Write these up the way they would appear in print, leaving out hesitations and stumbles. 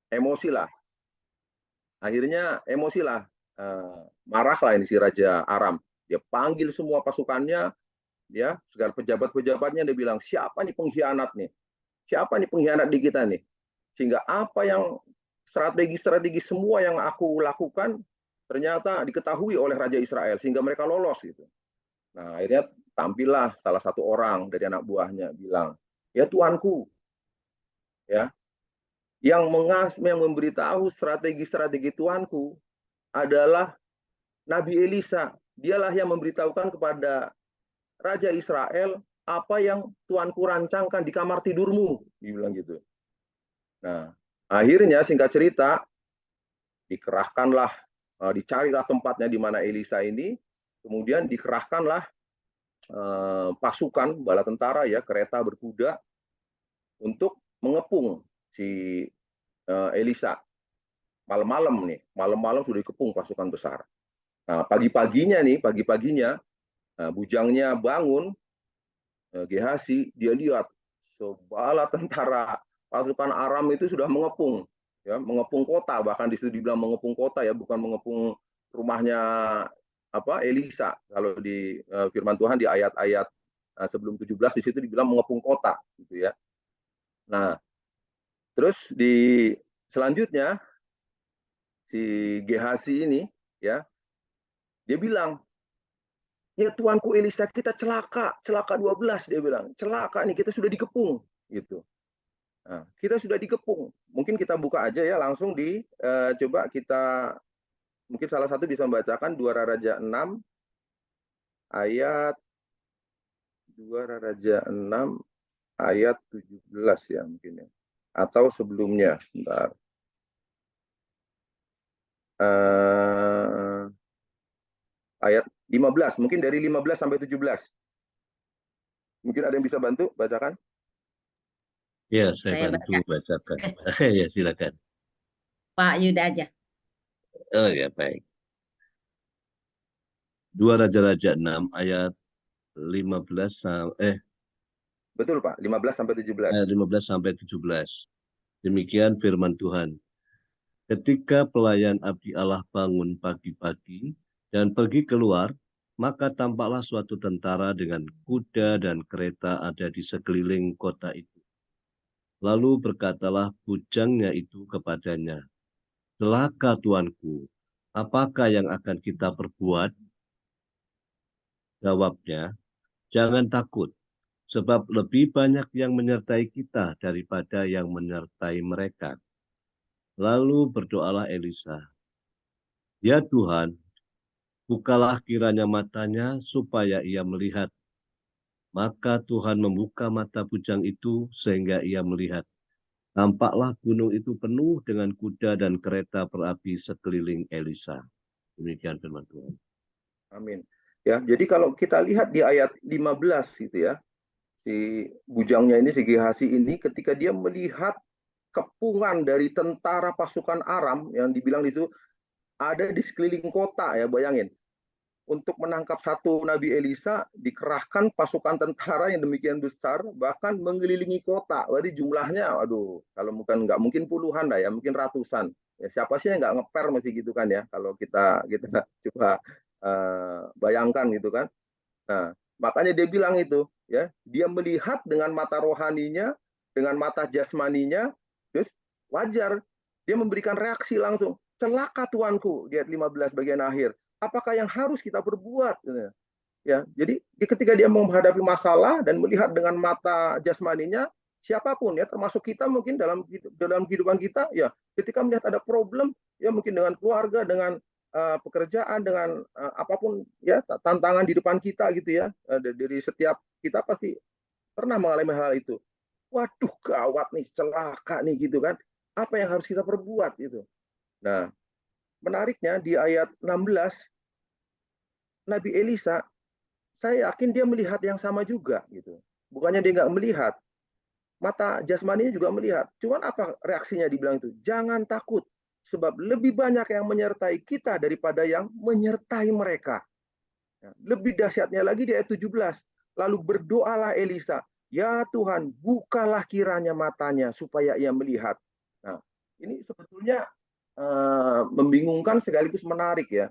emosi lah. Akhirnya emosi lah. Marahlah ini si Raja Aram. Dia panggil semua pasukannya, ya, segala pejabat-pejabatnya, dia bilang, siapa nih pengkhianat nih? Siapa nih pengkhianat di kita nih? Sehingga apa yang strategi-strategi semua yang aku lakukan ternyata diketahui oleh Raja Israel sehingga mereka lolos gitu. Nah, akhirnya tampillah salah satu orang dari anak buahnya bilang, ya Tuanku, ya, yang memberitahu strategi-strategi Tuanku adalah Nabi Elisa. Dialah yang memberitahukan kepada Raja Israel apa yang Tuanku rancangkan di kamar tidurmu, dibilang gitu. Nah, akhirnya singkat cerita dikerahkanlah, dicarilah tempatnya di mana Elisa ini, kemudian dikerahkanlah pasukan bala tentara, ya, kereta berkuda untuk mengepung si Elisa. Malam-malam nih, malam-malam sudah dikepung pasukan besar. Nah, pagi-paginya bujangnya bangun, Gehazi, dia lihat sebala tentara pasukan Aram itu sudah mengepung, ya, mengepung kota, bahkan di situ dibilang mengepung kota, ya, bukan mengepung rumahnya Elisa. Kalau di firman Tuhan di ayat-ayat sebelum 17 di situ dibilang mengepung kota, gitu ya. Nah, terus di selanjutnya si Gehazi ini, ya, dia bilang, ya tuanku Elisa, kita celaka 12, dia bilang, celaka nih, kita sudah dikepung, gitu. Nah, kita sudah dikepung. Mungkin kita buka aja ya langsung coba kita, mungkin salah satu bisa membacakan 2 Raja 6 ayat 2 Raja 6 ayat 17 ya mungkin ya. Atau sebelumnya, bentar. Ayat 15, mungkin dari 15 sampai 17. Mungkin ada yang bisa bantu bacakan? Ya, saya Saya bantu baca. bacakan. Ya, silakan. Pak Yuda aja. Oh ya, baik. 2 Raja-Raja 6 ayat 15 Betul Pak, 15 sampai 17. ayat 15 sampai 17. Demikian firman Tuhan. Ketika pelayan abdi Allah bangun pagi-pagi dan pergi keluar, maka tampaklah suatu tentara dengan kuda dan kereta ada di sekeliling kota itu. Lalu berkatalah bujangnya itu kepadanya, celaka tuanku, apakah yang akan kita perbuat? Jawabnya, jangan takut, sebab lebih banyak yang menyertai kita daripada yang menyertai mereka. Lalu berdoalah Elisa, ya Tuhan, bukalah kiranya matanya supaya ia melihat. Maka Tuhan membuka mata bujang itu sehingga ia melihat. Tampaklah gunung itu penuh dengan kuda dan kereta berapi sekeliling Elisa. Demikian firman Tuhan. Amin. Ya, jadi kalau kita lihat di ayat 15 gitu ya, si bujangnya ini, si Gehazi ini, ketika dia melihat kepungan dari tentara pasukan Aram yang dibilang di situ ada di sekeliling kota, ya, bayangin. Untuk menangkap satu Nabi Elisa dikerahkan pasukan tentara yang demikian besar, bahkan mengelilingi kota. Berarti jumlahnya, aduh, kalau bukan nggak mungkin puluhan lah ya, mungkin ratusan. Ya, siapa sih yang nggak ngeper masih gitu kan ya? Kalau kita coba bayangkan gitu kan. Nah, makanya dia bilang itu, ya, dia melihat dengan mata rohaninya, dengan mata jasmaninya, terus wajar dia memberikan reaksi langsung. Celaka tuanku, di ayat 15 bagian akhir. Apakah yang harus kita perbuat? Ya, jadi ketika dia menghadapi masalah dan melihat dengan mata jasmaninya, siapapun ya, termasuk kita mungkin dalam kehidupan kita, ya, ketika melihat ada problem, ya, mungkin dengan keluarga, dengan pekerjaan, dengan apapun ya tantangan di depan kita gitu ya, dari setiap kita pasti pernah mengalami hal itu. Waduh, gawat nih, celaka nih gitu kan. Apa yang harus kita perbuat gitu. Nah, menariknya di ayat 16 Nabi Elisa, saya yakin dia melihat yang sama juga gitu. Bukannya dia nggak melihat, mata jasmaninya juga melihat. Cuman apa reaksinya dibilang itu? Jangan takut, sebab lebih banyak yang menyertai kita daripada yang menyertai mereka. Lebih dahsyatnya lagi di ayat 17. Lalu berdoalah Elisa, ya Tuhan, bukalah kiranya matanya supaya ia melihat. Nah, ini sebetulnya membingungkan sekaligus menarik ya.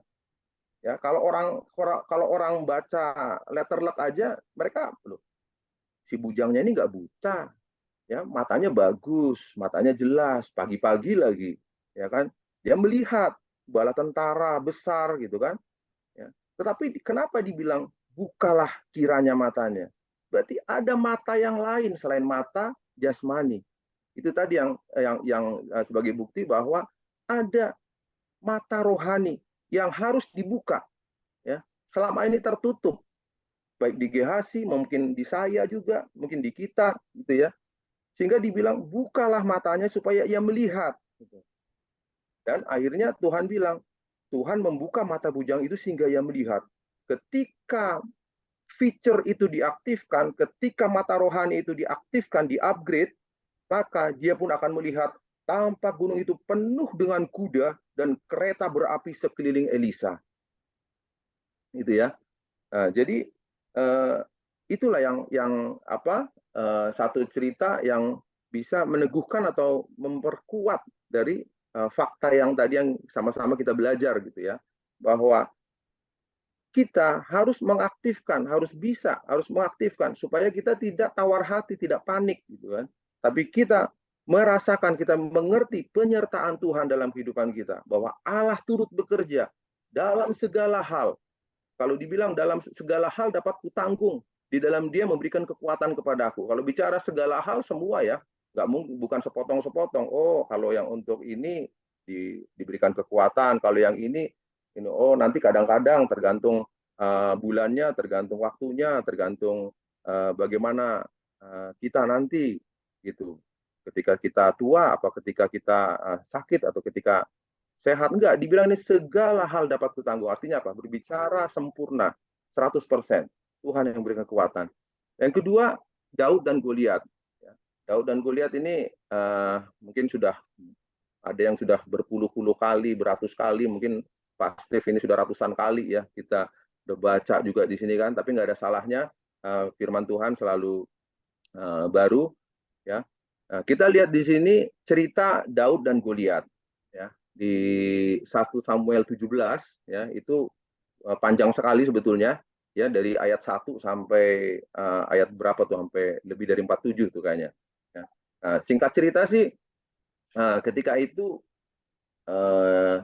Ya, kalau orang baca letter luck aja, mereka loh, si bujangnya ini nggak buta, ya matanya bagus, matanya jelas, pagi-pagi lagi, ya kan? Dia melihat bala tentara besar gitu kan? Ya. Tetapi kenapa dibilang bukalah kiranya matanya? Berarti ada mata yang lain selain mata jasmani. Itu tadi yang sebagai bukti bahwa ada mata rohani yang harus dibuka. Ya, selama ini tertutup, baik di Gehasi, mungkin di saya juga, mungkin di kita, gitu ya. Sehingga dibilang bukalah matanya supaya ia melihat. Dan akhirnya Tuhan bilang, Tuhan membuka mata bujang itu sehingga ia melihat. Ketika feature itu diaktifkan, ketika mata rohani itu diaktifkan, di-upgrade, maka dia pun akan melihat tampak gunung itu penuh dengan kuda dan kereta berapi sekeliling Elisa. Itu ya. Nah, jadi itulah yang satu cerita yang bisa meneguhkan atau memperkuat dari fakta yang tadi yang sama-sama kita belajar gitu ya, bahwa kita harus mengaktifkan, harus mengaktifkan supaya kita tidak tawar hati, tidak panik gitu kan. Tapi kita merasakan, kita mengerti penyertaan Tuhan dalam kehidupan kita, bahwa Allah turut bekerja dalam segala hal. Kalau dibilang dalam segala hal dapat kutanggung, di dalam Dia memberikan kekuatan kepadaku. Kalau bicara segala hal semua ya, nggak mungkin, bukan sepotong-sepotong. Oh, kalau yang untuk ini diberikan kekuatan, kalau yang ini oh nanti kadang-kadang tergantung bulannya, tergantung waktunya, tergantung bagaimana kita nanti gitu. Ketika kita tua, apa ketika kita sakit atau ketika sehat, enggak, dibilang ini segala hal dapat kutanggung. Artinya apa? Berbicara sempurna 100%. Tuhan yang memberikan kekuatan. Yang kedua, Daud dan Goliat. Daud dan Goliat ini mungkin sudah ada yang sudah berpuluh-puluh kali, beratus kali, mungkin Pak Steve ini sudah ratusan kali ya kita udah baca juga di sini kan, tapi nggak ada salahnya firman Tuhan selalu baru ya. Nah, kita lihat di sini cerita Daud dan Goliat ya, di 1 Samuel 17 ya, itu panjang sekali sebetulnya ya, dari ayat 1 sampai ayat berapa tuh, sampai lebih dari 47 tuh kayaknya ya. Nah, singkat cerita sih, ketika itu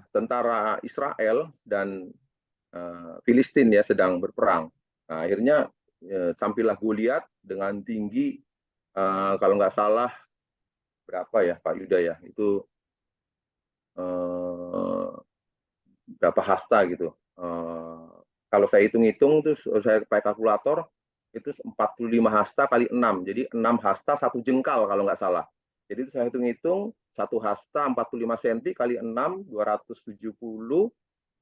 tentara Israel dan Filistin ya sedang berperang. Nah, akhirnya tampillah Goliat dengan tinggi kalau nggak salah berapa ya Pak Yuda ya, itu berapa hasta gitu. Kalau saya hitung-hitung tuh, saya pakai kalkulator, itu 45 hasta kali 6. Jadi 6 hasta 1 jengkal kalau nggak salah. Jadi itu saya hitung-hitung, 1 hasta 45 cm kali 6, 270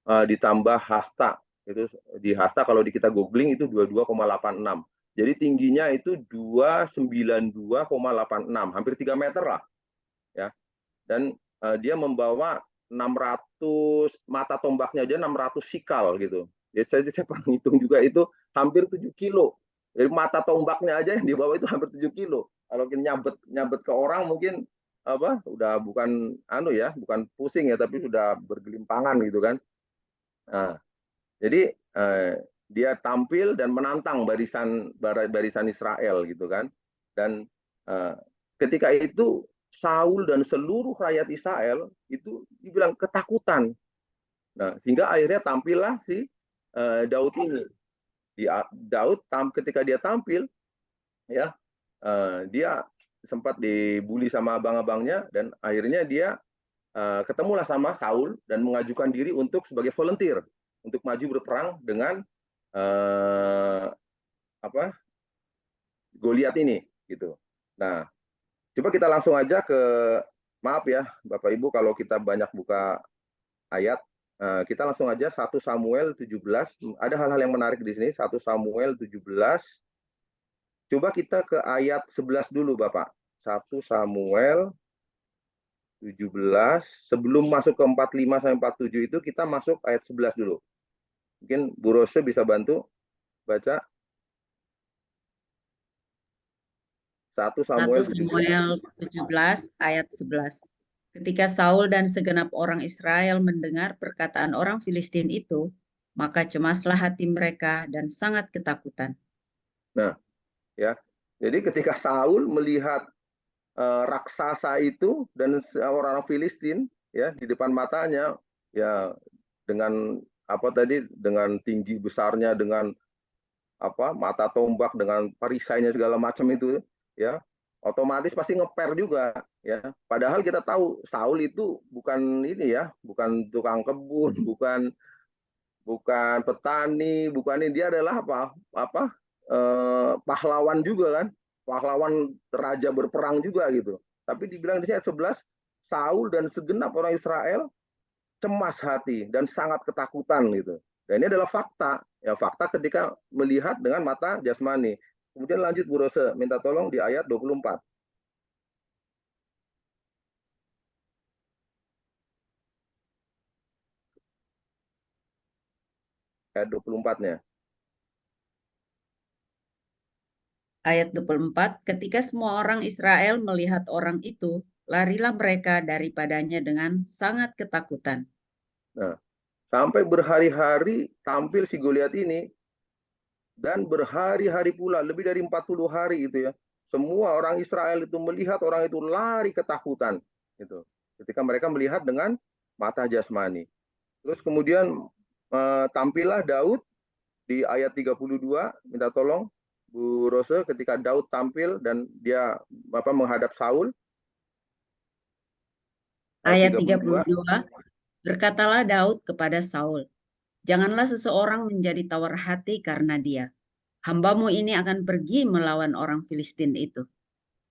ditambah hasta. Itu di hasta kalau kita googling itu 22,86. Jadi tingginya itu 292,86, hampir 3 meter lah. Ya. Dan dia membawa 600 mata tombaknya aja 600 sikal gitu. Jadi saya pernah hitung juga itu hampir 7 kilo. Jadi mata tombaknya aja yang dibawa itu hampir 7 kilo. Kalau kita nyabet ke orang mungkin apa udah bukan bukan pusing ya, tapi sudah bergelimpangan gitu kan. Nah, jadi dia tampil dan menantang barisan Israel gitu kan. Dan ketika itu Saul dan seluruh rakyat Israel itu dibilang ketakutan. Nah, sehingga akhirnya tampillah si Daud ini. Daud ketika dia tampil ya, dia sempat dibully sama abang-abangnya, dan akhirnya dia ketemulah sama Saul dan mengajukan diri untuk sebagai volunteer untuk maju berperang dengan Goliat ini gitu. Nah, coba kita langsung aja ke, maaf ya Bapak Ibu kalau kita banyak buka ayat, kita langsung aja 1 Samuel 17. Ada hal-hal yang menarik di sini. 1 Samuel 17. Coba kita ke ayat 11 dulu Bapak. 1 Samuel 17. Sebelum masuk ke 45 sampai 47 itu kita masuk ayat 11 dulu. Mungkin Bu Rose bisa bantu baca. 1 Samuel 17 Samuel 17 ayat 11. Ketika Saul dan segenap orang Israel mendengar perkataan orang Filistin itu, maka cemaslah hati mereka dan sangat ketakutan. Nah, ya. Jadi ketika Saul melihat raksasa itu dan orang-orang Filistin ya di depan matanya, ya dengan apa tadi, dengan tinggi besarnya, dengan apa mata tombak, dengan perisainya segala macam itu, ya otomatis pasti ngeper juga, ya. Padahal kita tahu Saul itu bukan ini ya, bukan tukang kebun, bukan bukan petani, bukan ini, dia adalah apa pahlawan juga kan, pahlawan raja berperang juga gitu. Tapi dibilang di sini ayat 11, Saul dan segenap orang Israel cemas hati dan sangat ketakutan gitu. Dan ini adalah fakta, ya fakta ketika melihat dengan mata jasmani. Kemudian lanjut Bu Rose, minta tolong di ayat 24. Ayat 24-nya. Ayat 24, ketika semua orang Israel melihat orang itu, larilah mereka daripadanya dengan sangat ketakutan. Nah, sampai berhari-hari tampil si Goliat ini, dan berhari-hari pula, lebih dari 40 hari itu ya. Semua orang Israel itu melihat orang itu lari ketakutan gitu. Ketika mereka melihat dengan mata jasmani. Terus kemudian tampillah Daud di ayat 32, minta tolong Bu Rose, ketika Daud tampil dan dia menghadap Saul. Ayat 32. 32, berkatalah Daud kepada Saul, janganlah seseorang menjadi tawar hati karena dia. Hambamu ini akan pergi melawan orang Filistin itu.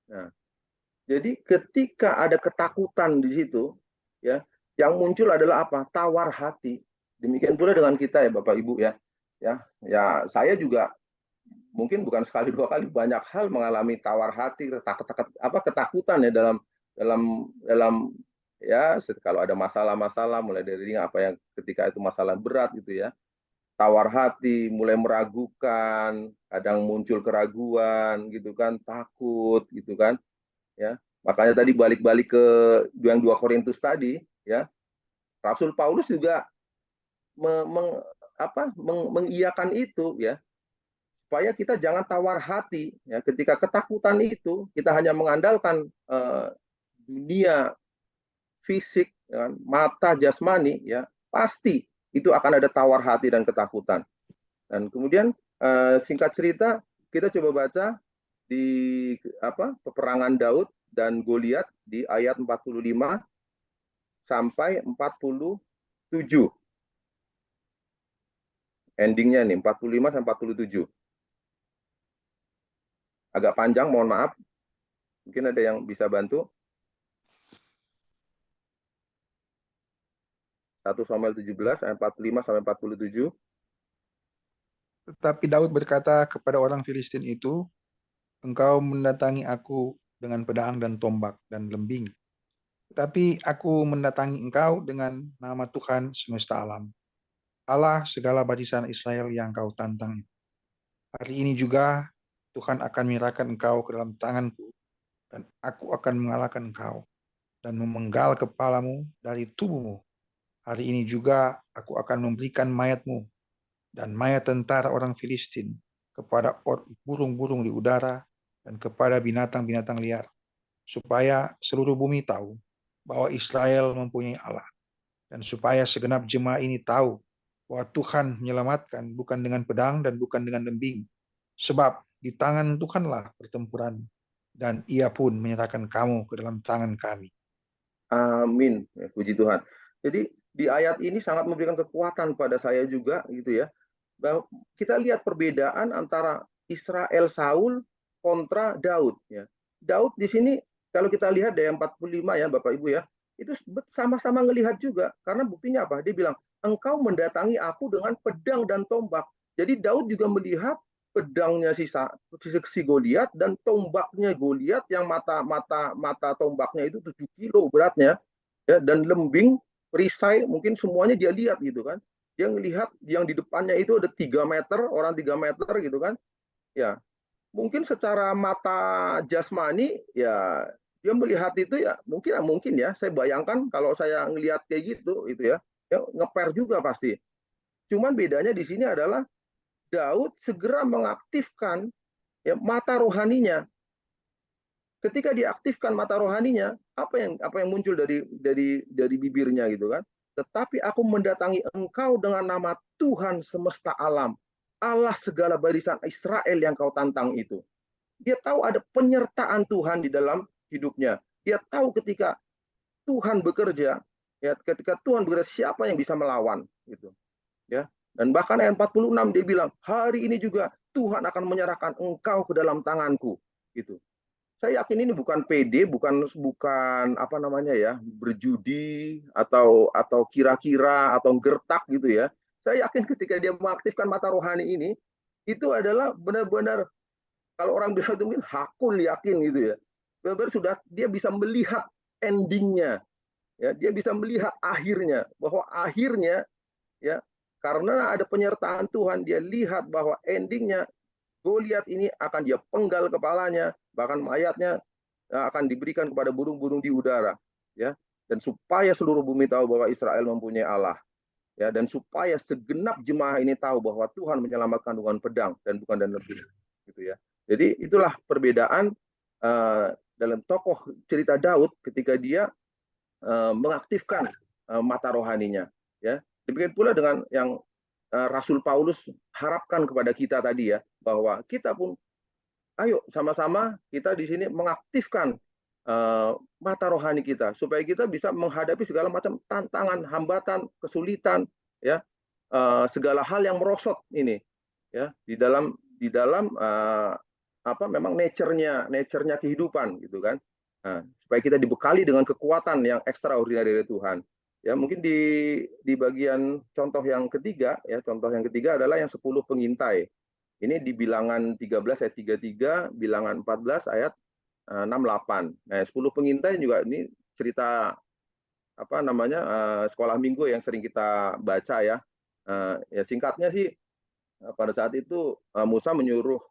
Nah, jadi ketika ada ketakutan di situ, ya, yang muncul adalah apa? Tawar hati. Demikian pula dengan kita ya Bapak Ibu ya. Ya, saya juga mungkin bukan sekali dua kali, banyak hal mengalami tawar hati, ketakutan ya dalam dalam dalam ya, kalau ada masalah-masalah, mulai dari apa yang ketika itu masalah berat gitu ya. Tawar hati, mulai meragukan, kadang muncul keraguan gitu kan, takut gitu kan. Ya, makanya tadi balik-balik ke yang 2 Korintus tadi ya, Rasul Paulus juga mengiyakan itu ya, supaya kita jangan tawar hati ya, ketika ketakutan itu kita hanya mengandalkan dunia fisik ya, mata jasmani ya, pasti itu akan ada tawar hati dan ketakutan. Dan kemudian singkat cerita kita coba baca di peperangan Daud dan Goliat di ayat 45 sampai 47. Endingnya nih 45 sampai 47. Agak panjang, mohon maaf. Mungkin ada yang bisa bantu. 1 Samuel 17 ayat 45 sampai 47. Tetapi Daud berkata kepada orang Filistin itu, engkau mendatangi aku dengan pedang dan tombak dan lembing. Tetapi aku mendatangi engkau dengan nama Tuhan semesta alam, Allah segala barisan Israel yang kau tantang. Hari ini juga Tuhan akan menyerahkan engkau ke dalam tanganku, dan aku akan mengalahkan engkau dan memenggal kepalamu dari tubuhmu. Hari ini juga aku akan memberikan mayatmu dan mayat tentara orang Filistin kepada burung-burung di udara dan kepada binatang-binatang liar, supaya seluruh bumi tahu bahwa Israel mempunyai Allah, dan supaya segenap jemaah ini tahu bahwa Tuhan menyelamatkan bukan dengan pedang dan bukan dengan lembing, sebab di tangan Tuhanlah pertempuran, dan Ia pun menyerahkan kamu ke dalam tangan kami. Amin. Ya, puji Tuhan. Jadi di ayat ini sangat memberikan kekuatan pada saya juga gitu ya. Bahwa kita lihat perbedaan antara Israel Saul kontra Daud ya. Daud di sini kalau kita lihat dari 45 ya Bapak Ibu ya, itu sama-sama ngelihat juga, karena buktinya apa? Dia bilang, engkau mendatangi aku dengan pedang dan tombak. Jadi Daud juga melihat pedangnya si Goliat dan tombaknya Goliat yang mata tombaknya itu 7 kilo beratnya ya, dan lembing perisai mungkin semuanya dia lihat gitu kan. Dia melihat yang di depannya itu ada 3 meter, orang 3 meter gitu kan. Ya, mungkin secara mata jasmani ya dia melihat itu ya mungkin ya saya bayangkan kalau saya ngelihat kayak gitu itu ya ngeper juga pasti. Cuman bedanya di sini adalah Daud segera mengaktifkan ya mata rohaninya. Ketika diaktifkan mata rohaninya, apa yang muncul dari bibirnya gitu kan? Tetapi aku mendatangi engkau dengan nama Tuhan semesta alam, Allah segala barisan Israel yang kau tantang itu. Dia tahu ada penyertaan Tuhan di dalam hidupnya. Dia tahu ketika Tuhan bekerja, ya ketika Tuhan bekerja siapa yang bisa melawan gitu. Ya. Dan bahkan ayat 46 dia bilang, hari ini juga Tuhan akan menyerahkan engkau ke dalam tanganku gitu. Saya yakin ini bukan PD, bukan apa namanya ya, berjudi atau kira-kira atau gertak gitu ya. Saya yakin ketika dia mengaktifkan mata rohani ini, itu adalah benar-benar kalau orang bilang itu mungkin hakul yakin gitu ya. Benar-benar sudah dia bisa melihat endingnya, ya dia bisa melihat akhirnya bahwa akhirnya ya karena ada penyertaan Tuhan dia lihat bahwa endingnya Goliat ini akan dia penggal kepalanya, bahkan mayatnya akan diberikan kepada burung-burung di udara, ya. Dan supaya seluruh bumi tahu bahwa Israel mempunyai Allah, ya. Dan supaya segenap jemaah ini tahu bahwa Tuhan menyelamatkan dengan pedang dan bukan dengan lebih, gitu ya. Jadi itulah perbedaan dalam tokoh cerita Daud ketika dia mengaktifkan mata rohaninya, ya. Demikian pula dengan yang Rasul Paulus harapkan kepada kita tadi ya, bahwa kita pun ayo sama-sama kita di sini mengaktifkan mata rohani kita supaya kita bisa menghadapi segala macam tantangan, hambatan, kesulitan ya, segala hal yang merosot ini ya di dalam apa memang nature-nya kehidupan gitu kan. Nah, supaya kita dibekali dengan kekuatan yang extraordinary dari Tuhan. Ya, mungkin di bagian contoh yang ketiga ya, contoh yang ketiga adalah yang 10 pengintai. Ini di Bilangan 13 ayat 33, Bilangan 14 ayat 68. Nah, 10 pengintai juga ini cerita apa namanya sekolah minggu yang sering kita baca ya. Ya singkatnya sih pada saat itu Musa menyuruh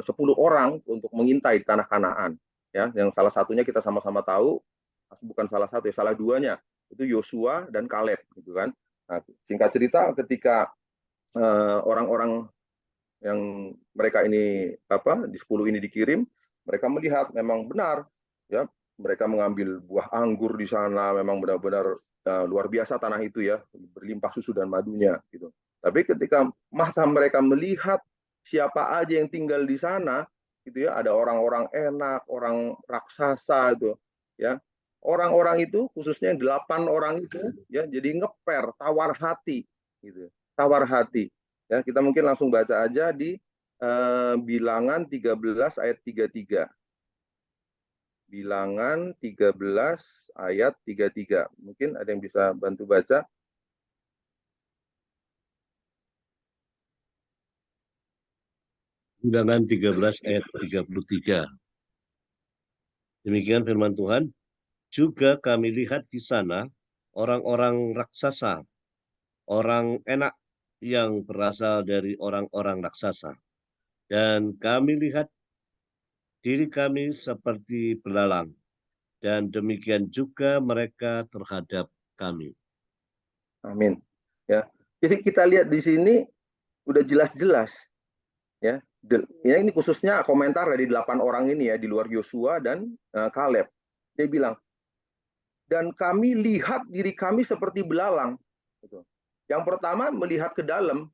10 orang untuk mengintai tanah Kanaan ya, yang salah satunya kita sama-sama tahu, bukan salah satu ya, salah duanya itu Yosua dan Kaleb gitu kan. Nah, singkat cerita ketika orang-orang yang mereka ini apa di 10 ini dikirim, mereka melihat memang benar ya, mereka mengambil buah anggur di sana, memang benar-benar luar biasa tanah itu ya, berlimpah susu dan madunya gitu. Tapi ketika mata mereka melihat siapa aja yang tinggal di sana gitu ya, ada orang-orang enak, orang raksasa itu ya. Orang-orang itu khususnya 8 orang itu ya jadi ngeper, tawar hati gitu. Tawar hati. Ya, kita mungkin langsung baca aja di Bilangan 13 ayat 33. Bilangan 13 ayat 33. Mungkin ada yang bisa bantu baca. Bilangan 13 ayat 33. Demikian firman Tuhan. Juga kami lihat di sana orang-orang raksasa, orang enak yang berasal dari orang-orang raksasa. Dan kami lihat diri kami seperti belalang. Dan demikian juga mereka terhadap kami. Amin. Ya. Jadi kita lihat di sini udah jelas-jelas ya. Ya ini khususnya komentar dari 8 orang ini ya di luar Yosua dan Kaleb. Dia bilang, dan kami lihat diri kami seperti belalang. Yang pertama melihat ke dalam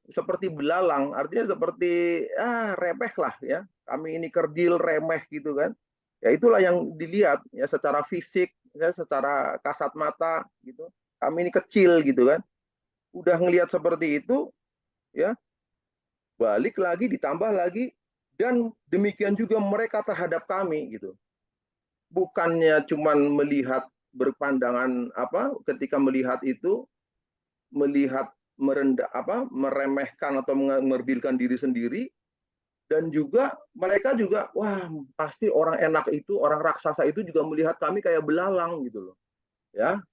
seperti belalang, artinya seperti remeh lah ya. Kami ini kerdil, remeh gitu kan. Ya itulah yang dilihat ya secara fisik, ya secara kasat mata gitu. Kami ini kecil gitu kan. Udah ngelihat seperti itu ya. Balik lagi ditambah lagi dan demikian juga mereka terhadap kami gitu. Bukannya cuman melihat berpandangan apa ketika melihat itu melihat merendah apa meremehkan atau merbelkan diri sendiri, dan juga mereka juga wah pasti orang enak itu orang raksasa itu juga melihat kami kayak belalang gitu loh ya,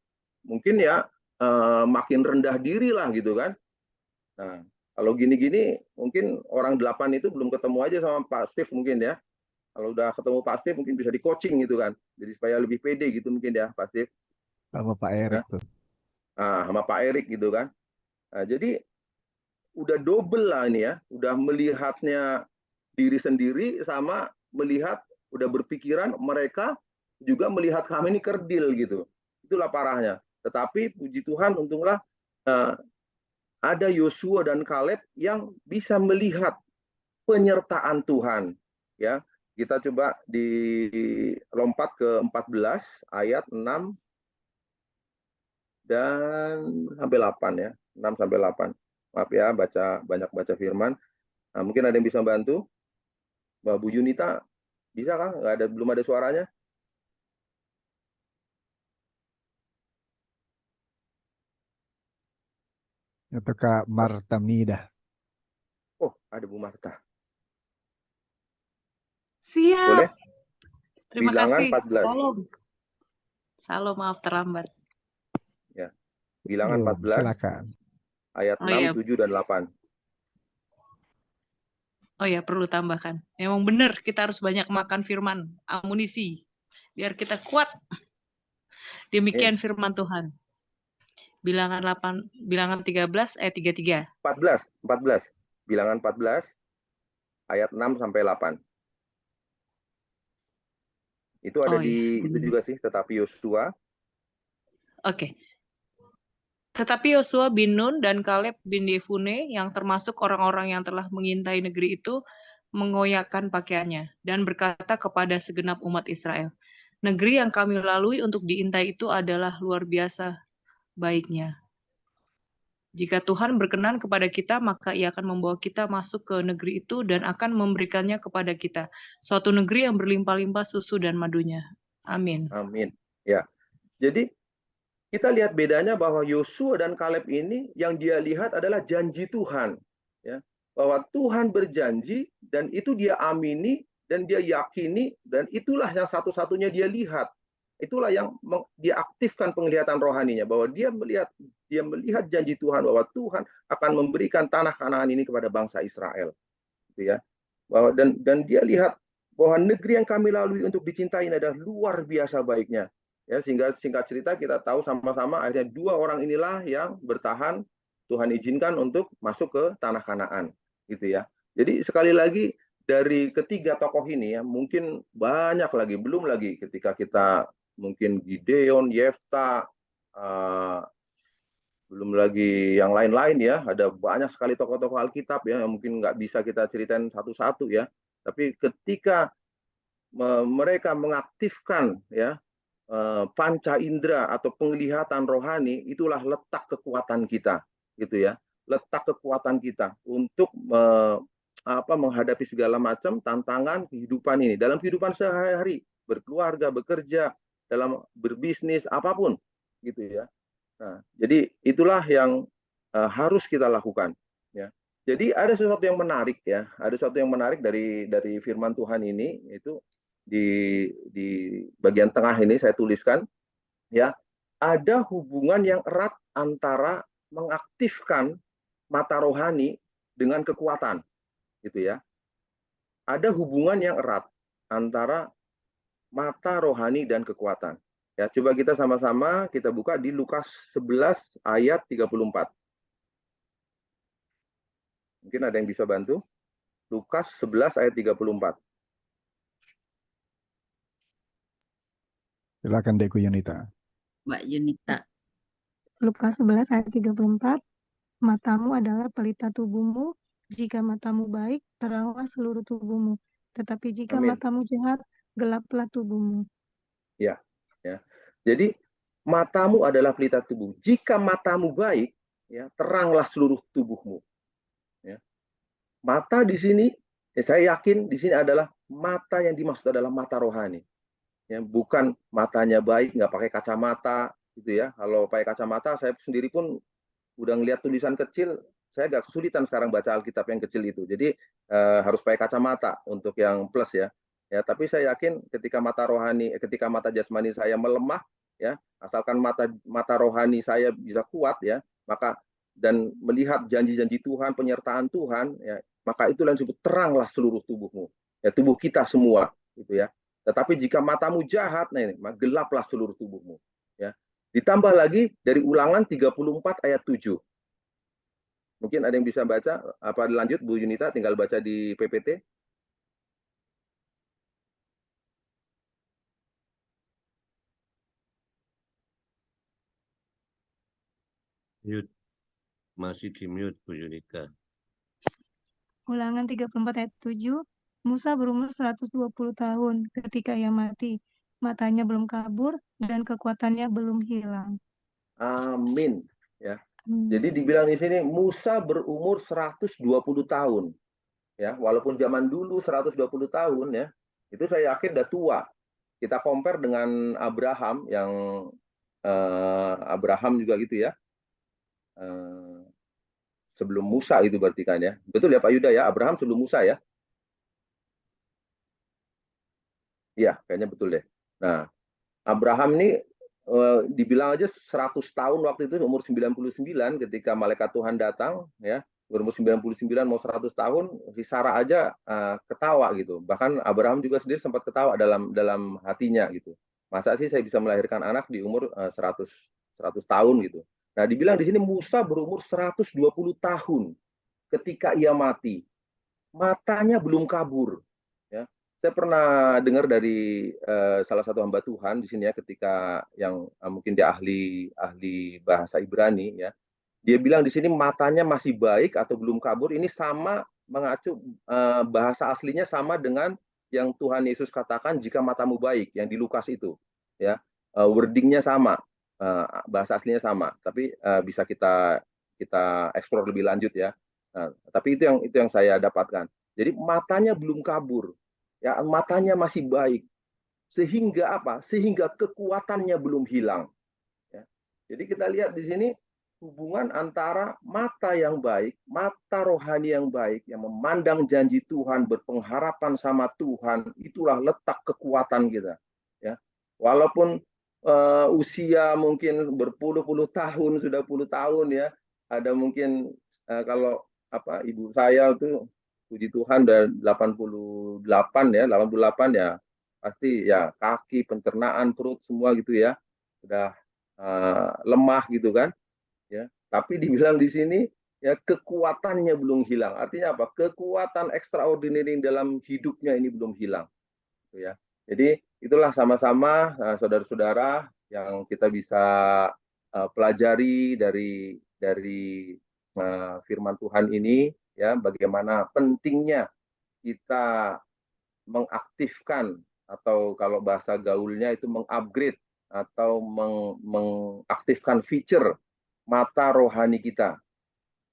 mungkin ya makin rendah diri lah gitu kan. Nah kalau gini-gini mungkin orang 8 itu belum ketemu aja sama Pak Steve mungkin ya. Kalau udah ketemu Pak Steve mungkin bisa di coaching gitu kan. Jadi supaya lebih pede gitu mungkin ya Pak Steve. Sama Pak Erik tuh. Sama Pak Erik gitu kan. Nah, jadi udah double lah ini ya, udah melihatnya diri sendiri sama melihat, udah berpikiran mereka juga melihat kami ini kerdil gitu. Itulah parahnya. Tetapi puji Tuhan untunglah ada Yosua dan Kaleb yang bisa melihat penyertaan Tuhan. Ya, kita coba dilompat ke 14 ayat 6 dan sampai 8 ya. 6 sampai 8. Maaf ya, banyak baca firman. Nah, mungkin ada yang bisa bantu. Mbak Bu Yunita, bisa kah? Belum ada suaranya? Itu Kak Martamida. Oh, ada Bu Marta. Siap. Boleh? Terima Bilangan kasih. 14. Salam, maaf terlambat. Ya. Bilangan 14 Silakan. ayat 6, iya. 7 dan 8. Oh ya, perlu tambahkan. Memang benar kita harus banyak makan firman, amunisi, biar kita kuat. Demikian firman Tuhan. Bilangan 13 ayat 33. 14. Bilangan 14 ayat 6 sampai 8. Itu ada itu juga sih, tetapi Yosua. Oke. Tetapi Yosua bin Nun dan Kaleb bin Yefune yang termasuk orang-orang yang telah mengintai negeri itu mengoyakkan pakaiannya dan berkata kepada segenap umat Israel, negeri yang kami lalui untuk diintai itu adalah luar biasa baiknya. Jika Tuhan berkenan kepada kita, maka Ia akan membawa kita masuk ke negeri itu dan akan memberikannya kepada kita, suatu negeri yang berlimpah-limpah susu dan madunya. Amin. Amin. Ya. Jadi kita lihat bedanya bahwa Yosua dan Kaleb ini yang dia lihat adalah janji Tuhan, ya, bahwa Tuhan berjanji dan itu dia amini dan dia yakini dan itulah yang satu-satunya dia lihat. Itulah yang dia aktifkan penglihatan rohaninya, bahwa dia melihat janji Tuhan bahwa Tuhan akan memberikan tanah Kanaan ini kepada bangsa Israel, gitu ya. Bahwa dan dia lihat bahwa negeri yang kami lalui untuk dicintai adalah luar biasa baiknya. Ya, sehingga singkat cerita kita tahu sama-sama akhirnya dua orang inilah yang bertahan, Tuhan izinkan untuk masuk ke tanah Kanaan, gitu ya. Jadi sekali lagi dari ketiga tokoh ini ya, mungkin banyak lagi, belum lagi ketika kita mungkin Gideon, Yefta, belum lagi yang lain-lain ya, ada banyak sekali tokoh-tokoh Alkitab ya, yang mungkin nggak bisa kita ceritain satu-satu ya. Tapi ketika mereka mengaktifkan ya panca indera atau penglihatan rohani, itulah letak kekuatan kita, gitu ya. Letak kekuatan kita untuk menghadapi segala macam tantangan kehidupan ini, dalam kehidupan sehari-hari, berkeluarga, bekerja, dalam berbisnis, apapun, gitu ya. Nah, jadi itulah yang harus kita lakukan, ya. Jadi ada sesuatu yang menarik ya, ada sesuatu yang menarik dari firman Tuhan ini, itu di bagian tengah ini saya tuliskan ya, ada hubungan yang erat antara mengaktifkan mata rohani dengan kekuatan, gitu ya. Ada hubungan yang erat antara mata rohani dan kekuatan. Ya, coba kita sama-sama kita buka di Lukas 11 ayat 34. Mungkin ada yang bisa bantu? Lukas 11 ayat 34. Silakan Deku Yunita. Mbak Yunita. Lukas 11 ayat 34, matamu adalah pelita tubuhmu, jika matamu baik, teranglah seluruh tubuhmu. Tetapi jika Amin. matamu jahat, gelaplah tubuhmu. Ya, ya. Jadi matamu adalah pelita tubuh. Jika matamu baik, ya, teranglah seluruh tubuhmu. Ya. Mata di sini, ya, saya yakin di sini adalah mata yang dimaksud adalah mata rohani. Ya, bukan matanya baik, nggak pakai kacamata, gitu ya. Kalau pakai kacamata, saya sendiri pun udah ngelihat tulisan kecil, saya agak kesulitan sekarang baca Alkitab yang kecil itu. Jadi harus pakai kacamata untuk yang plus ya. Ya, tapi saya yakin ketika mata jasmani saya melemah, ya, asalkan mata rohani saya bisa kuat ya, maka dan melihat janji-janji Tuhan, penyertaan Tuhan, ya, maka itulah yang disebut teranglah seluruh tubuhmu, ya, tubuh kita semua, gitu ya. Tetapi jika matamu jahat, nah ini, gelaplah seluruh tubuhmu. Ya. Ditambah lagi dari Ulangan 34 ayat 7. Mungkin ada yang bisa baca, apa lanjut Bu Yunita, tinggal baca di PPT. Mute. Masih di mute Bu Yunita. Ulangan 34 ayat 7. Musa berumur 120 tahun ketika ia mati. Matanya belum kabur dan kekuatannya belum hilang. Amin. Ya. Hmm. Jadi dibilang di sini Musa berumur 120 tahun. Ya, walaupun zaman dulu 120 tahun ya, itu saya yakin udah tua. Kita compare dengan Abraham yang Abraham juga gitu ya. Sebelum Musa itu berarti kan ya. Betul ya Pak Yuda ya, Abraham sebelum Musa ya. Iya, kayaknya betul deh. Nah, Abraham ini dibilang aja 100 tahun waktu itu, umur 99 ketika malaikat Tuhan datang ya, berumur 99 mau 100 tahun, si Sarah aja ketawa gitu. Bahkan Abraham juga sendiri sempat ketawa dalam hatinya gitu. Masa sih saya bisa melahirkan anak di umur 100 tahun gitu. Nah, dibilang di sini Musa berumur 120 tahun ketika ia mati. Matanya belum kabur. Ya. Saya pernah dengar dari salah satu hamba Tuhan di sini ya, ketika yang mungkin dia ahli bahasa Ibrani ya. Dia bilang di sini matanya masih baik atau belum kabur. Ini sama mengacu bahasa aslinya sama dengan yang Tuhan Yesus katakan jika matamu baik yang di Lukas itu. Ya, wordingnya sama, bahasa aslinya sama. Tapi bisa kita eksplor lebih lanjut ya. Nah, tapi itu yang saya dapatkan. Jadi matanya belum kabur, ya matanya masih baik. Sehingga apa? Sehingga kekuatannya belum hilang. Ya. Jadi kita lihat di sini hubungan antara mata yang baik, mata rohani yang baik, yang memandang janji Tuhan, berpengharapan sama Tuhan, itulah letak kekuatan kita. Ya. Walaupun usia mungkin berpuluh-puluh tahun, sudah puluh tahun ya, ada mungkin kalau apa ibu saya tuh puji Tuhan udah 88 ya, 88 ya, pasti ya kaki, pencernaan, perut semua gitu ya, udah lemah gitu kan ya, tapi dibilang di sini ya kekuatannya belum hilang. Artinya apa? Kekuatan extraordinary dalam hidupnya ini belum hilang gitu ya. Jadi itulah sama-sama saudara-saudara yang kita bisa pelajari dari firman Tuhan ini ya, bagaimana pentingnya kita mengaktifkan atau kalau bahasa gaulnya itu mengupgrade atau mengaktifkan feature mata rohani kita.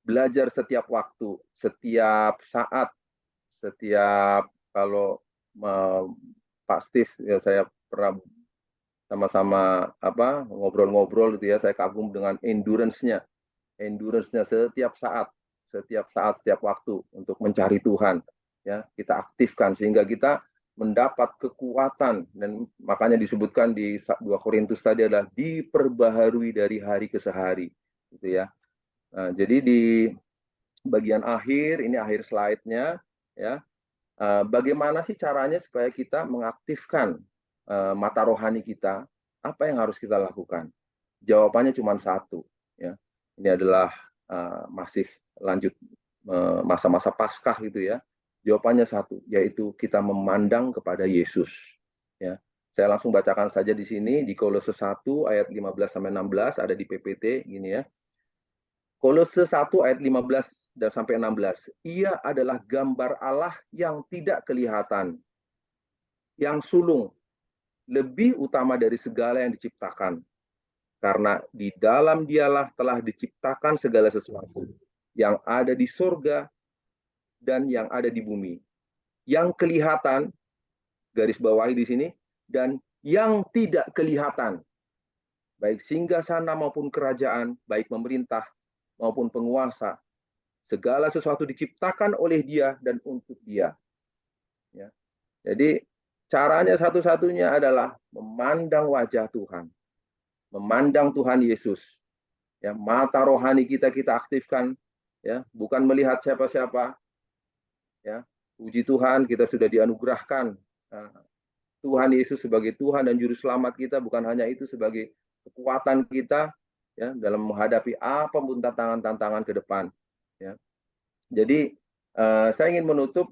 Belajar setiap waktu, setiap saat, setiap kalau Pak Steve ya, saya pernah sama-sama apa ngobrol-ngobrol gitu ya, saya kagum dengan endurance-nya setiap saat, setiap waktu untuk mencari Tuhan ya, kita aktifkan sehingga kita mendapat kekuatan, dan makanya disebutkan di 2 Korintus tadi adalah diperbaharui dari hari ke hari gitu ya. Nah, jadi di bagian akhir ini, akhir slide-nya ya, bagaimana sih caranya supaya kita mengaktifkan mata rohani kita? Apa yang harus kita lakukan? Jawabannya cuma satu ya. Ini adalah masih lanjut masa-masa Paskah gitu ya. Jawabannya satu, yaitu kita memandang kepada Yesus ya. Saya langsung bacakan saja di sini di Kolose 1 ayat 15 sampai 16, ada di PPT gini ya. Kolose 1 ayat 15 dan sampai 16. Ia adalah gambar Allah yang tidak kelihatan, yang sulung, lebih utama dari segala yang diciptakan. Karena di dalam dialah telah diciptakan segala sesuatu yang ada di surga dan yang ada di bumi. Yang kelihatan, garis bawahi di sini, dan yang tidak kelihatan. Baik singgasana maupun kerajaan, baik pemerintah maupun penguasa. Segala sesuatu diciptakan oleh Dia dan untuk Dia. Ya. Jadi caranya satu-satunya adalah memandang wajah Tuhan. Memandang Tuhan Yesus. Ya, mata rohani kita aktifkan ya, bukan melihat siapa-siapa. Ya, puji Tuhan kita sudah dianugerahkan Tuhan Yesus sebagai Tuhan dan Juru Selamat kita, bukan hanya itu sebagai kekuatan kita ya dalam menghadapi apapun tantangan-tantangan ke depan. Ya. Jadi saya ingin menutup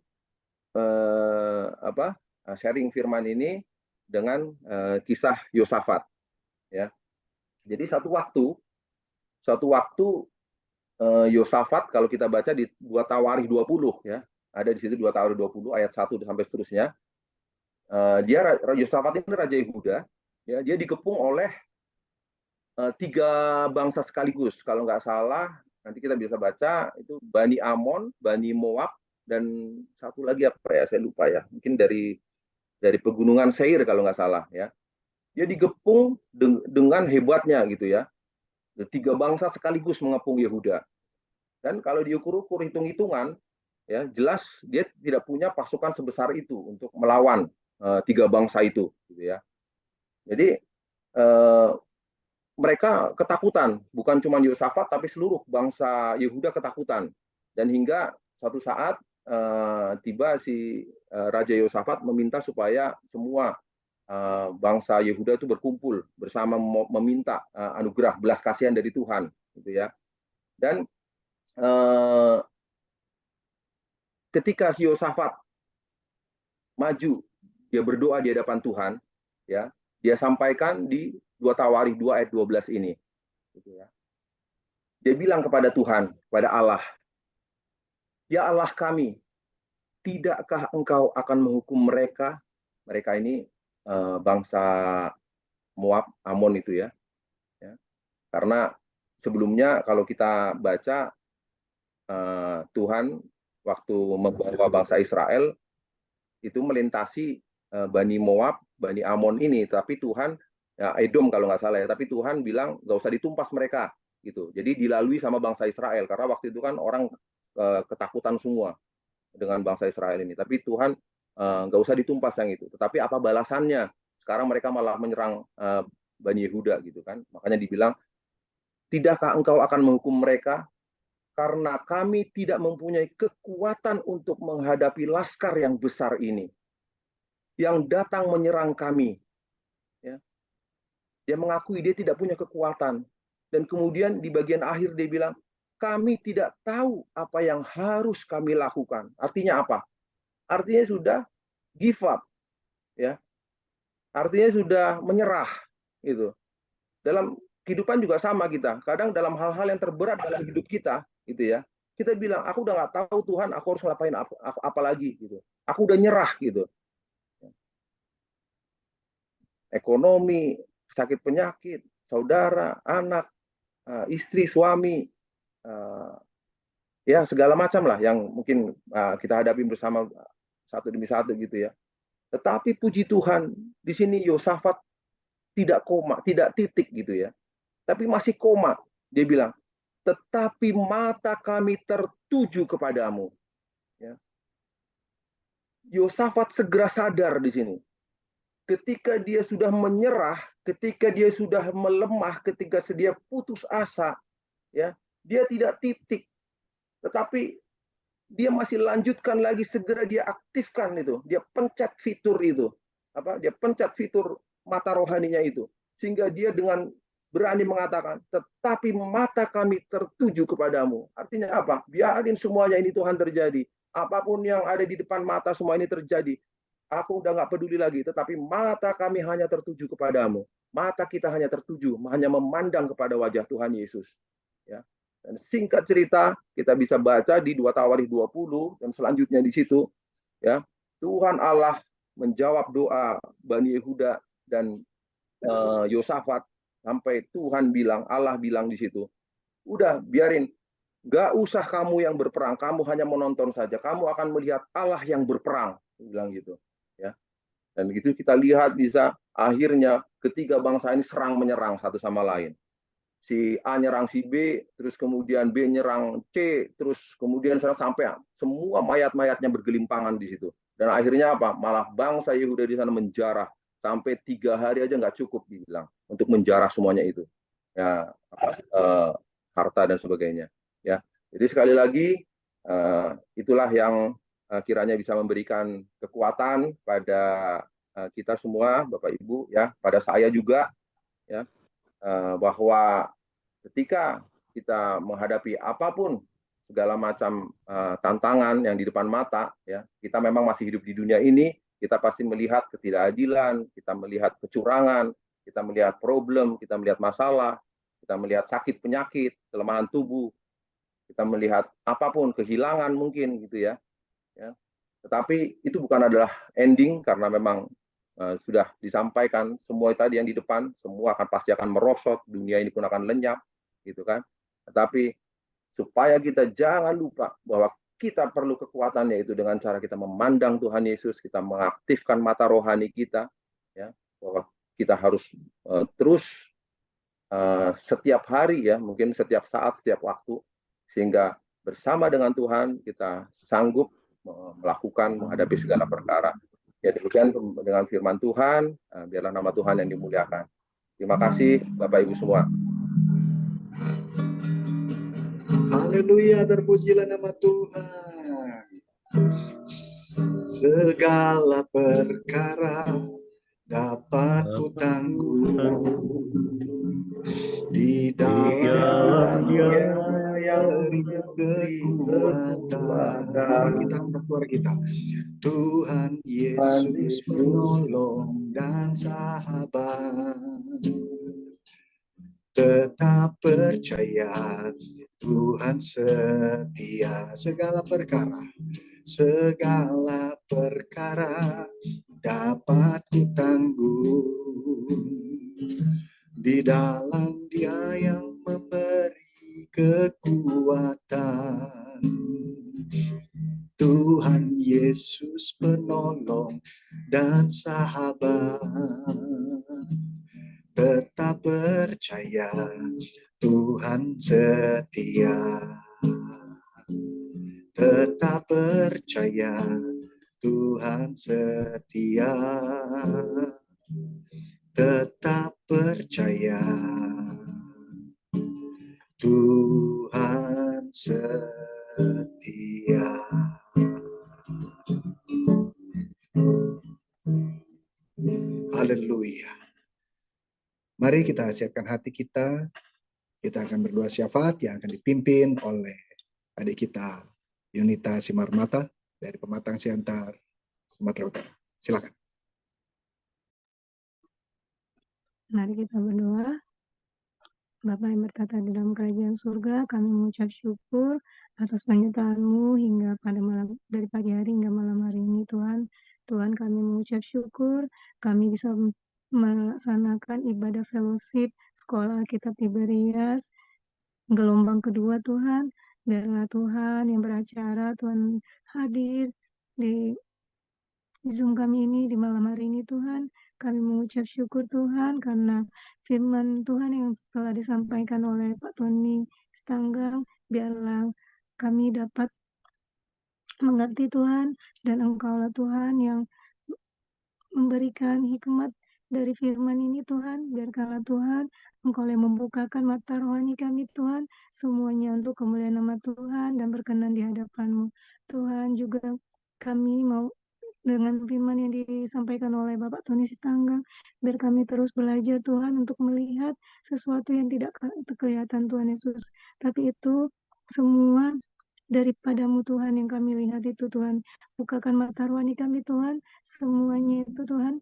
sharing firman ini dengan kisah Yosafat. Ya. Jadi satu waktu Yosafat, kalau kita baca di 2 Tawarikh 20 ya, ada di situ 2 Tawarikh 20 ayat 1 sampai seterusnya. Yosafat ini raja Yehuda, ya, dia dikepung oleh 3 bangsa sekaligus. Kalau nggak salah, nanti kita bisa baca itu Bani Amon, Bani Moab, dan satu lagi apa ya, saya lupa ya. Mungkin dari pegunungan Seir kalau nggak salah ya. Dia dikepung dengan hebatnya gitu ya. 3 bangsa sekaligus mengepung Yehuda. Dan kalau diukur-ukur hitung-hitungan, ya jelas dia tidak punya pasukan sebesar itu untuk melawan 3 bangsa itu, gitu ya. Jadi mereka ketakutan, bukan cuma Yosafat, tapi seluruh bangsa Yehuda ketakutan. Dan hingga suatu saat tiba si Raja Yosafat meminta supaya semua bangsa Yehuda itu berkumpul bersama meminta anugerah belas kasihan dari Tuhan, gitu ya. Dan ketika si Yosafat maju, dia berdoa di hadapan Tuhan, ya, dia sampaikan di 2 Tawarikh 2 ayat 12 ini, gitu ya. Dia bilang kepada Tuhan, kepada Allah, ya Allah kami, tidakkah Engkau akan menghukum mereka? Mereka ini bangsa Moab, Amon itu ya. Karena sebelumnya kalau kita baca Tuhan waktu membawa bangsa Israel itu melintasi Bani Moab, Bani Amon ini, tapi Tuhan, ya, Edom kalau nggak salah ya, tapi Tuhan bilang nggak usah ditumpas mereka, gitu. Jadi dilalui sama bangsa Israel, karena waktu itu kan orang ketakutan semua dengan bangsa Israel ini. Tapi Tuhan nggak usah ditumpas yang itu. Tetapi apa balasannya? Sekarang mereka malah menyerang Bani Yehuda, gitu kan. Makanya dibilang, tidakkah Engkau akan menghukum mereka? Karena kami tidak mempunyai kekuatan untuk menghadapi laskar yang besar ini, yang datang menyerang kami. Ya. Dia mengakui dia tidak punya kekuatan. Dan kemudian di bagian akhir dia bilang, kami tidak tahu apa yang harus kami lakukan. Artinya apa? Artinya sudah give up. Ya. Artinya sudah menyerah. Gitu. Dalam kehidupan juga sama kita. Kadang dalam hal-hal yang terberat dalam hidup kita, gitu ya, kita bilang, aku udah nggak tahu Tuhan, aku harus ngapain apa lagi, gitu. Aku udah nyerah, gitu. Ekonomi, sakit penyakit, saudara, anak, istri, suami, ya segala macam lah yang mungkin kita hadapi bersama satu demi satu, gitu ya. Tetapi puji Tuhan, di sini Yosafat tidak koma, tidak titik, gitu ya. Tapi masih koma. Dia bilang, tetapi mata kami tertuju kepadamu. Ya. Yosafat segera sadar di sini. Ketika dia sudah menyerah, ketika dia sudah melemah, ketika dia putus asa, ya, dia tidak titik. Tetapi dia masih lanjutkan lagi, segera dia aktifkan itu. Dia pencet fitur itu. Dia pencet fitur mata rohaninya itu. Sehingga dia dengan berani mengatakan, tetapi mata kami tertuju kepadamu. Artinya apa? Biarin semuanya ini Tuhan terjadi. Apapun yang ada di depan mata, semua ini terjadi. Aku udah nggak peduli lagi, tetapi mata kami hanya tertuju kepadamu. Mata kita hanya tertuju, hanya memandang kepada wajah Tuhan Yesus. Ya. Dan singkat cerita, kita bisa baca di 2 Tawarikh 20, dan selanjutnya di situ, ya, Tuhan Allah menjawab doa Bani Yehuda dan Yosafat, sampai Tuhan bilang, Allah bilang di situ, udah biarin, gak usah kamu yang berperang, kamu hanya menonton saja, kamu akan melihat Allah yang berperang, bilang gitu, ya. Dan begitu kita lihat bisa akhirnya ketiga bangsa ini serang menyerang satu sama lain. Si A nyerang si B, terus kemudian B nyerang C, terus kemudian sampai semua mayat-mayatnya bergelimpangan di situ. Dan akhirnya apa? Malah bangsa Yehuda di sana menjarah sampai 3 hari aja nggak cukup dibilang untuk menjarah semuanya itu, ya, harta dan sebagainya. Ya, jadi sekali lagi itulah yang kiranya bisa memberikan kekuatan pada kita semua, Bapak Ibu, ya, pada saya juga, ya, bahwa ketika kita menghadapi apapun segala macam tantangan yang di depan mata, ya, kita memang masih hidup di dunia ini, kita pasti melihat ketidakadilan, kita melihat kecurangan, kita melihat problem, kita melihat masalah, kita melihat sakit penyakit, kelemahan tubuh, kita melihat apapun, kehilangan mungkin gitu ya. Tetapi itu bukan adalah ending, karena memang sudah disampaikan semua tadi yang di depan, semua pasti akan merosot, dunia ini pun akan lenyap, gitu kan. Tetapi supaya kita jangan lupa bahwa kita perlu kekuatan, yaitu dengan cara kita memandang Tuhan Yesus, kita mengaktifkan mata rohani kita, ya, bahwa kita harus terus setiap hari, ya, mungkin setiap saat, setiap waktu, sehingga bersama dengan Tuhan kita sanggup melakukan, menghadapi segala perkara. Ya, demikian dengan firman Tuhan, biarlah nama Tuhan yang dimuliakan. Terima kasih Bapak Ibu semua. Haleluya, terpujilah nama Tuhan. Segala perkara dapat ku tanggung di dalam Dia yang beri kekuatan. Kita angkat suara kita. Tuhan Yesus penolong dan sahabat. Tetap percaya Tuhan setia. Segala perkara dapat ditanggung di dalam Dia yang memberi kekuatan. Tuhan Yesus penolong dan sahabat. Tetap percaya Tuhan setia. Tetap percaya Tuhan setia. Tetap percaya Tuhan setia. Haleluya. Mari kita siapkan hati kita. Kita akan berdoa syafaat yang akan dipimpin oleh adik kita Yunita Simarmata dari Pematang Siantar, Sumatera Utara. Silakan. Mari kita berdoa. Bapa yang bertata di dalam kerajaan surga, kami mengucap syukur atas penyertaan-Mu hingga pada malam, dari pagi hari hingga malam hari ini, Tuhan. Tuhan, kami mengucap syukur, kami bisa melaksanakan ibadah fellowship Sekolah Alkitab Tiberias gelombang kedua, Tuhan. Biarlah Tuhan yang beracara, Tuhan hadir di Zoom kami ini di malam hari ini, Tuhan. Kami mengucap syukur Tuhan karena firman Tuhan yang telah disampaikan oleh Pak Tony Stanggang, biarlah kami dapat mengerti Tuhan, dan Engkaulah Tuhan yang memberikan hikmat dari firman ini, Tuhan. Biarkanlah Tuhan Engkau yang membukakan mata rohani kami, Tuhan, semuanya untuk kemuliaan nama Tuhan dan berkenan di hadapan-Mu. Tuhan, juga kami mau dengan firman yang disampaikan oleh Bapak Tony Sitanggang, biar kami terus belajar Tuhan untuk melihat sesuatu yang tidak kelihatan, Tuhan Yesus. Tapi itu semua daripada-Mu, Tuhan, yang kami lihat itu, Tuhan. Bukakan mata rohani kami, Tuhan, semuanya itu, Tuhan,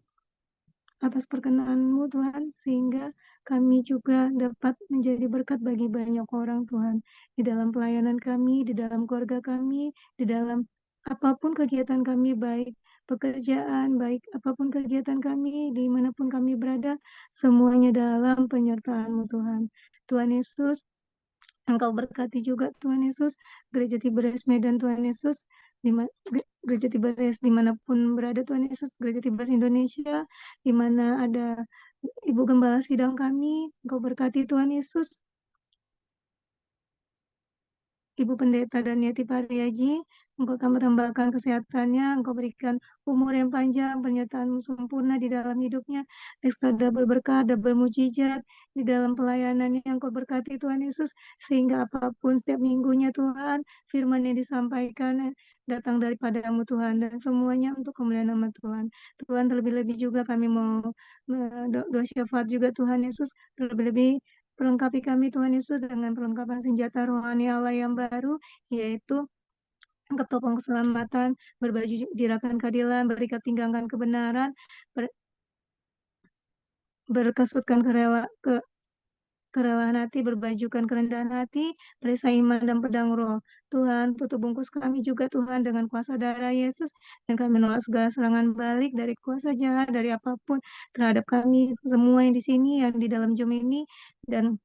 atas perkenan-Mu, Tuhan, sehingga kami juga dapat menjadi berkat bagi banyak orang, Tuhan, di dalam pelayanan kami, di dalam keluarga kami, di dalam apapun kegiatan kami, baik pekerjaan, baik apapun kegiatan kami, dimanapun kami berada, semuanya dalam penyertaan-Mu, Tuhan. Tuhan Yesus, Engkau berkati juga, Tuhan Yesus, Gereja Tiberias Medan, Tuhan Yesus, Gereja Tiberias dimanapun berada, Tuhan Yesus, Gereja Tiberias Indonesia, di mana ada Ibu Gembala Sidang kami, Engkau berkati, Tuhan Yesus. Ibu Pendeta Daniati Pariaji, Engkau tambahkan kesehatannya, Engkau berikan umur yang panjang, penyertaan-Mu sempurna di dalam hidupnya, ekstra double berkah, double mujizat, di dalam pelayanan yang Engkau berkati, Tuhan Yesus, sehingga apapun setiap minggunya, Tuhan, firman yang disampaikan datang daripadamu Tuhan, dan semuanya untuk kemuliaan nama Tuhan. Tuhan, terlebih-lebih juga kami mau doa syafaat juga Tuhan Yesus, terlebih-lebih perlengkapi kami Tuhan Yesus dengan perlengkapan senjata rohani Allah yang baru, yaitu ketopong keselamatan, berbaju jirakan keadilan, berikat pinggangan kebenaran, berkesutkan kerelaan hati, berbajukan kerendahan hati, perisai iman dan pedang roh. Tuhan, tutup bungkus kami juga Tuhan dengan kuasa darah Yesus, dan kami menolak segala serangan balik dari kuasa jahat, dari apapun terhadap kami semua yang di sini, yang di dalam Zoom ini, dan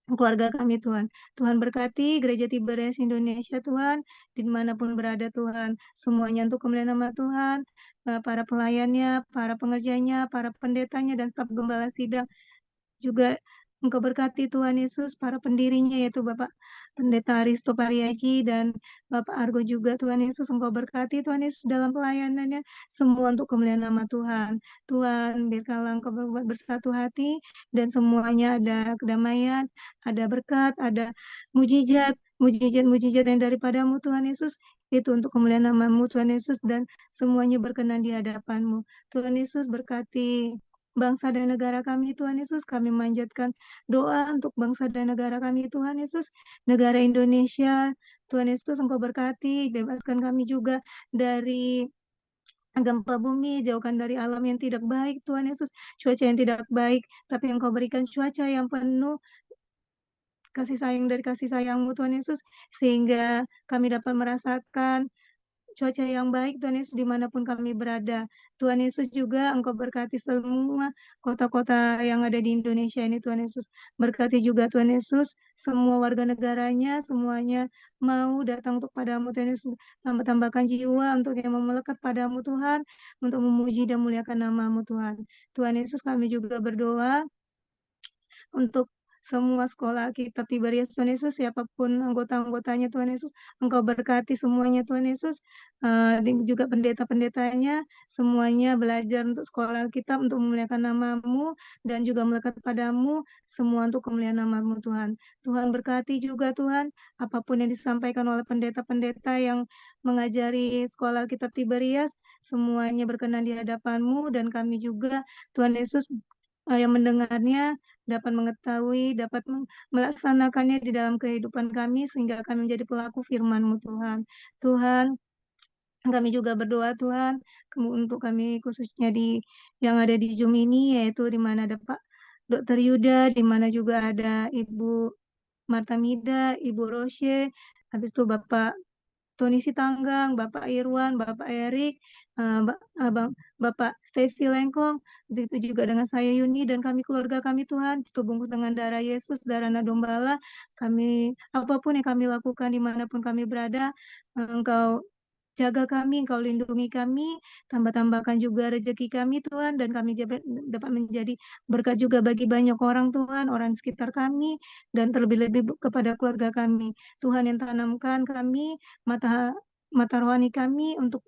keluarga kami Tuhan. Tuhan berkati Gereja Tiberias Indonesia Tuhan, dimanapun berada Tuhan, semuanya untuk kemuliaan nama Tuhan, para pelayannya, para pengerjanya, para pendetanya, dan staf gembala sidang juga Engkau berkati Tuhan Yesus, para pendirinya yaitu Bapak Pendeta Aristo Pariaji dan Bapak Argo juga Tuhan Yesus, Engkau berkati Tuhan Yesus dalam pelayanannya, semua untuk kemuliaan nama Tuhan. Tuhan, biarkanlah Engkau berbuat bersatu hati dan semuanya ada kedamaian, ada berkat, ada mujizat yang daripadamu Tuhan Yesus, itu untuk kemuliaan nama-Mu Tuhan Yesus, dan semuanya berkenan di hadapan-Mu. Tuhan Yesus berkati bangsa dan negara kami Tuhan Yesus, kami manjatkan doa untuk bangsa dan negara kami Tuhan Yesus, negara Indonesia Tuhan Yesus, Engkau berkati, bebaskan kami juga dari gempa bumi, jauhkan dari alam yang tidak baik Tuhan Yesus, cuaca yang tidak baik, tapi Engkau berikan cuaca yang penuh kasih sayang dari kasih sayang-Mu Tuhan Yesus, sehingga kami dapat merasakan cuaca yang baik Tuhan Yesus dimanapun kami berada. Tuhan Yesus juga Engkau berkati semua kota-kota yang ada di Indonesia ini Tuhan Yesus. Berkati juga Tuhan Yesus semua warga negaranya, semuanya mau datang untuk padamu Tuhan Yesus. Tambahkan jiwa untuk yang mau melekat padamu Tuhan, untuk memuji dan muliakan nama-Mu Tuhan. Tuhan Yesus, kami juga berdoa untuk semua sekolah kitab Tiberias Tuhan Yesus, siapapun anggota-anggotanya Tuhan Yesus, Engkau berkati semuanya Tuhan Yesus, dan juga pendeta-pendetanya, semuanya belajar untuk sekolah kitab, untuk memuliakan nama-Mu, dan juga melekat padamu, semua untuk kemuliaan nama-Mu Tuhan. Tuhan berkati juga Tuhan, apapun yang disampaikan oleh pendeta-pendeta yang mengajari sekolah kitab Tiberias, semuanya berkenan di hadapan-Mu, dan kami juga Tuhan Yesus yang mendengarnya dapat mengetahui, dapat melaksanakannya di dalam kehidupan kami, sehingga kami menjadi pelaku firman-Mu Tuhan. Tuhan, kami juga berdoa Tuhan, untuk kami khususnya yang ada di Zoom ini, yaitu di mana ada Pak Dr. Yuda, di mana juga ada Ibu Marta Mida, Ibu Rosye, habis itu Bapak Tony Sitanggang, Bapak Irwan, Bapak Erik, Bapak Stevi Lengkong, begitu juga dengan saya Yuni dan kami keluarga kami Tuhan, itu bungkus dengan darah Yesus, darah Nadombala, kami apapun yang kami lakukan dimanapun kami berada, Engkau jaga kami, Engkau lindungi kami, tambahkan juga rezeki kami Tuhan, dan kami dapat menjadi berkat juga bagi banyak orang Tuhan, orang sekitar kami, dan terlebih-lebih kepada keluarga kami. Tuhan yang tanamkan kami, mata rohani kami, untuk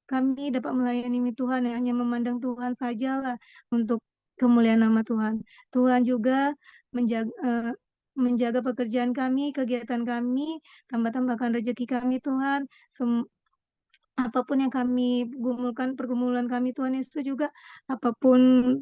kami dapat melayani Tuhan, yang hanya memandang Tuhan sajalah untuk kemuliaan nama Tuhan. Tuhan juga menjaga pekerjaan kami, kegiatan kami, tambahkan rezeki kami Tuhan, apapun yang kami pergumulan kami Tuhan Yesus juga, apapun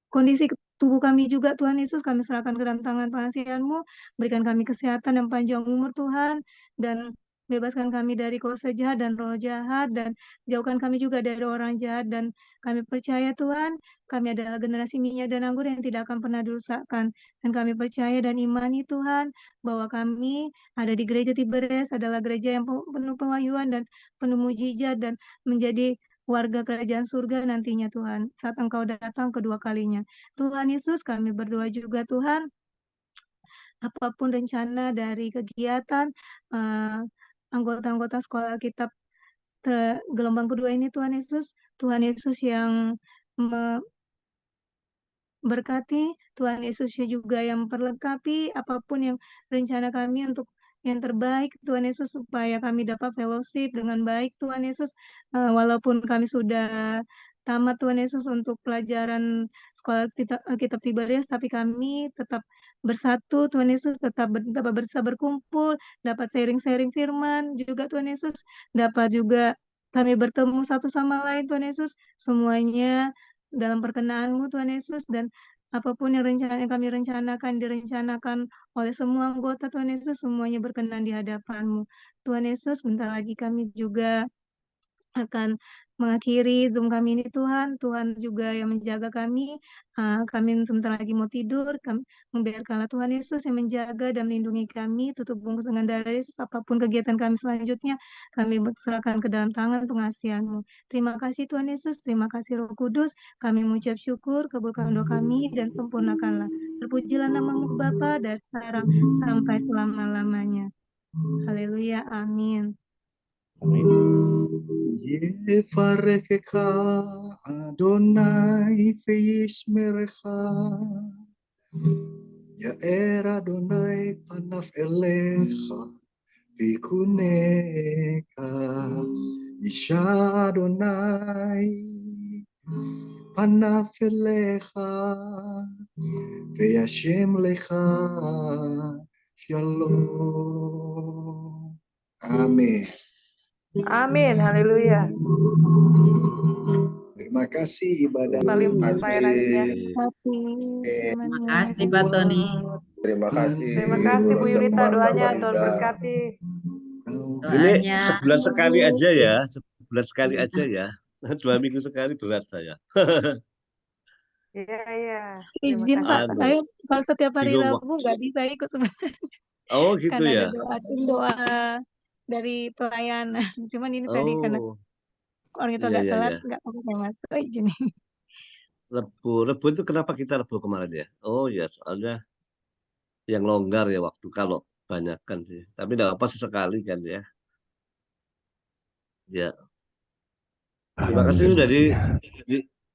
kondisi tubuh kami juga Tuhan Yesus, kami serahkan ke dalam tangan pengasihan-Mu, berikan kami kesehatan dan panjang umur Tuhan, dan bebaskan kami dari kuasa jahat dan roh jahat, dan jauhkan kami juga dari orang jahat, dan kami percaya Tuhan, kami adalah generasi minyak dan anggur yang tidak akan pernah dirusakkan, dan kami percaya dan imani Tuhan, bahwa kami ada di Gereja Tiberias adalah gereja yang penuh pewahyuan dan penuh mujizat, dan menjadi warga kerajaan surga nantinya Tuhan, saat Engkau datang kedua kalinya. Tuhan Yesus, kami berdoa juga Tuhan, apapun rencana dari kegiatan anggota-anggota sekolah kitab gelombang kedua ini Tuhan Yesus yang berkati, Tuhan Yesus juga yang memperlengkapi apapun yang rencana kami untuk yang terbaik, Tuhan Yesus, supaya kami dapat fellowship dengan baik, Tuhan Yesus, walaupun kami sudah tamat Tuhan Yesus untuk pelajaran sekolah Alkitab Tiberias, tapi kami tetap bersatu Tuhan Yesus, dapat bisa berkumpul, dapat sharing-sharing firman juga Tuhan Yesus, dapat juga kami bertemu satu sama lain Tuhan Yesus, semuanya dalam perkenan-Mu Tuhan Yesus, dan apapun yang kami rencanakan, direncanakan oleh semua anggota Tuhan Yesus, semuanya berkenan di hadapan-Mu. Tuhan Yesus, bentar lagi kami juga akan mengakhiri Zoom kami ini Tuhan. Tuhan juga yang menjaga kami. Kami sebentar lagi mau tidur. Membiarkanlah Tuhan Yesus yang menjaga dan melindungi kami. Tutup bungkus dengan darah Yesus. Apapun kegiatan kami selanjutnya, kami serahkan ke dalam tangan pengasihan-Mu. Terima kasih Tuhan Yesus. Terima kasih Roh Kudus. Kami mengucap syukur. Kabulkan doa kami dan sempurnakanlah. Terpujilah nama-Mu Bapa dari sekarang sampai selama-lamanya. Haleluya. Amin. Yevarechecha Adonai v'yishmerecha, Ya'er Adonai panav elecha v'yikuneka, Yisha Adonai panav elecha v'yashem lecha shalom. Amin. Amin, haleluya. Terima kasih ibadah. Paling Pak Eriknya. Terima kasih Pak Tony. Terima kasih. Terima kasih Bu Yulita, doanya Tuhan berkati. Ini sebulan sekali aja ya, sebulan sekali aja ya. 2 minggu sekali berat saya. Iya. Izin Pak, saya kalau setiap hari Rabu nggak bisa ikut sebenarnya. Oh gitu karena ya. Ada doa dari pelayanan. Cuman ini tadi karena orang itu agak telat, nggak tahu saya masuk. Oh izin. Rebu itu kenapa kita Rebu kemarin ya? Oh ya soalnya yang longgar ya waktu kalau banyakkan sih. Tapi tidak apa sesekali kan ya. Ya. Terima kasih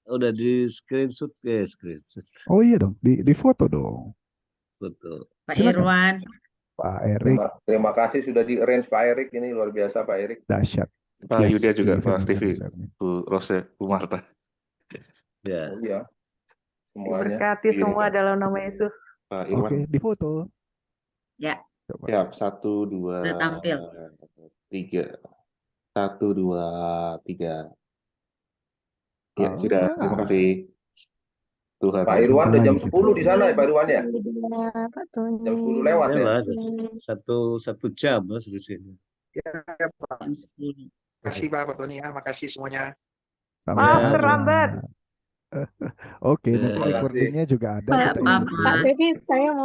udah di screenshot screenshot. Oh iya dong, di foto dong. Betul. Pak Irwan. Pak Erik. Terima kasih sudah di arrange Pak Erik, ini luar biasa Pak Erik. Dahsyat. Pak Yuda juga, Pak Stevie, Bu Rose, Bu Marta. Ya. Oh, iya. Semuanya. Berkati semua dalam nama Yesus. Pak Irwan. Oke, di foto. Ya. Siap, 1, 2, Sudah tampil. 3. 1, 2, 3. Ya, sudah. Terima kasih. Tuhan. Pak Irwan udah jam 10 di sana ya Pak Irwan ya? Pak Tony. Jam 10 lewat ya? Satu jam di sini. Ya, Pak. Terima kasih Pak Tony ya, makasih semuanya. Maaf terlambat. Oke, nanti recordingnya juga ada. Pak Devi, saya mau